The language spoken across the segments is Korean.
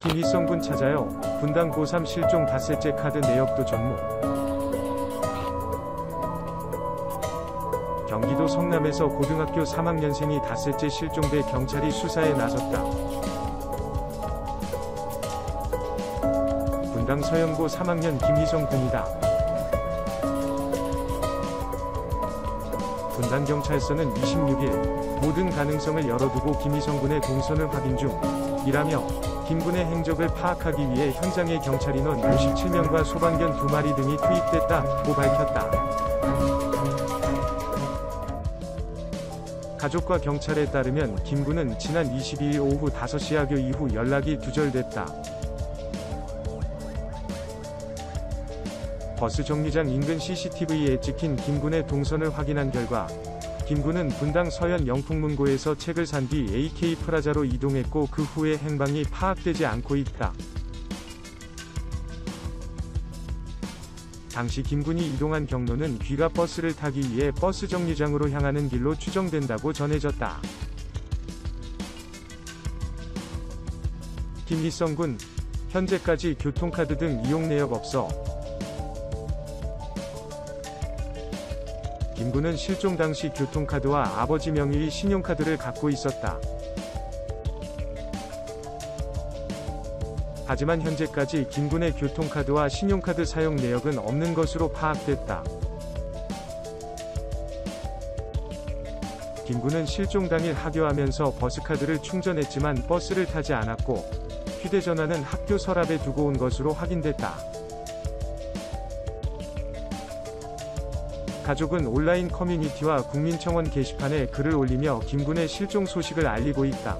김희성 찾아요. 분당 고3 실종 닷새째 카드 내역도 전무. 경기도 성남에서 고등학교 3학년생이 닷새째 실종돼 경찰이 수사에 나섰다. 분당 서영고 3학년 김희성 군이다. 분당경찰서는 26일 모든 가능성을 열어두고 김희성 군의 동선을 확인 중이라며 김 군의 행적을 파악하기 위해 현장에 경찰 인원 57명과 소방견 2마리 등이 투입됐다고 밝혔다. 가족과 경찰에 따르면 김 군은 지난 22일 오후 5시 하교 이후 연락이 두절됐다. 버스 정류장 인근 CCTV에 찍힌 김 군의 동선을 확인한 결과 김 군은 분당 서현 영풍문고에서 책을 산 뒤 AK 프라자로 이동했고 그 후의 행방이 파악되지 않고 있다. 당시 김 군이 이동한 경로는 귀가 버스를 타기 위해 버스 정류장으로 향하는 길로 추정된다고 전해졌다. 김희성 군, 현재까지 교통카드 등 이용 내역 없어. 김 군은 실종 당시 교통카드와 아버지 명의의 신용카드를 갖고 있었다. 하지만 현재까지 김 군의 교통카드와 신용카드 사용 내역은 없는 것으로 파악됐다. 김 군은 실종 당일 하교하면서 버스카드를 충전했지만 버스를 타지 않았고 휴대전화는 학교 서랍에 두고 온 것으로 확인됐다. 가족은 온라인 커뮤니티와 국민청원 게시판에 글을 올리며 김 군의 실종 소식을 알리고 있다.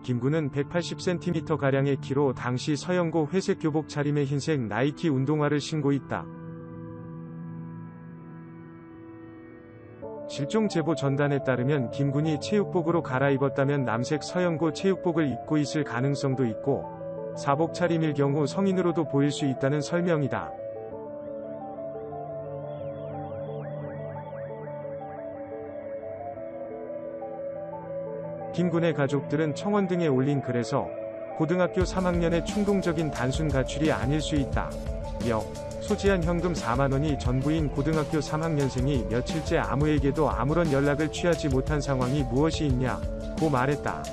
김 군은 180cm가량의 키로 당시 서영고 회색 교복 차림의 흰색 나이키 운동화를 신고 있다. 실종 제보 전단에 따르면 김 군이 체육복으로 갈아입었다면 남색 서영고 체육복을 입고 있을 가능성도 있고 사복 차림일 경우 성인으로도 보일 수 있다는 설명이다. 김 군의 가족들은 청원 등에 올린 글에서 고등학교 3학년의 충동적인 단순 가출이 아닐 수 있다. 소지한 현금 4만원이 전부인 고등학교 3학년생이 며칠째 아무에게도 아무런 연락을 취하지 못한 상황이 무엇이 있냐고 말했다.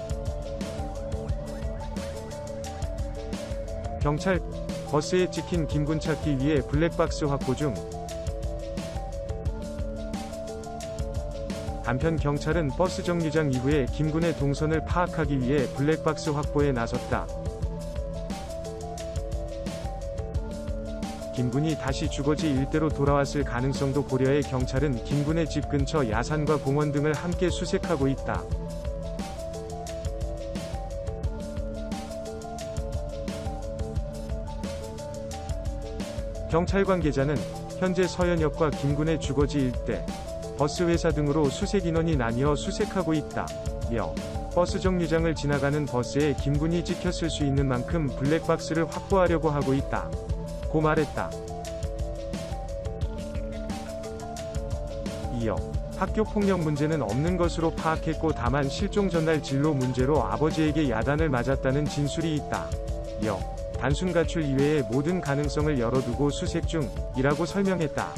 경찰, 버스에 찍힌 김 군 찾기 위해 블랙박스 확보 중. 한편 경찰은 버스 정류장 이후에 김 군의 동선을 파악하기 위해 블랙박스 확보에 나섰다. 김 군이 다시 주거지 일대로 돌아왔을 가능성도 고려해 경찰은 김 군의 집 근처 야산과 공원 등을 함께 수색하고 있다. 경찰 관계자는 현재 서현역과 김 군의 주거지 일대, 버스 회사 등으로 수색 인원이 나뉘어 수색하고 있다며 버스 정류장을 지나가는 버스에 김 군이 찍혔을 수 있는 만큼 블랙박스를 확보하려고 하고 있다고 말했다. 이어 학교 폭력 문제는 없는 것으로 파악했고 다만 실종 전날 진로 문제로 아버지에게 야단을 맞았다는 진술이 있다며 단순 가출 이외의 모든 가능성을 열어두고 수색 중이라고 설명했다.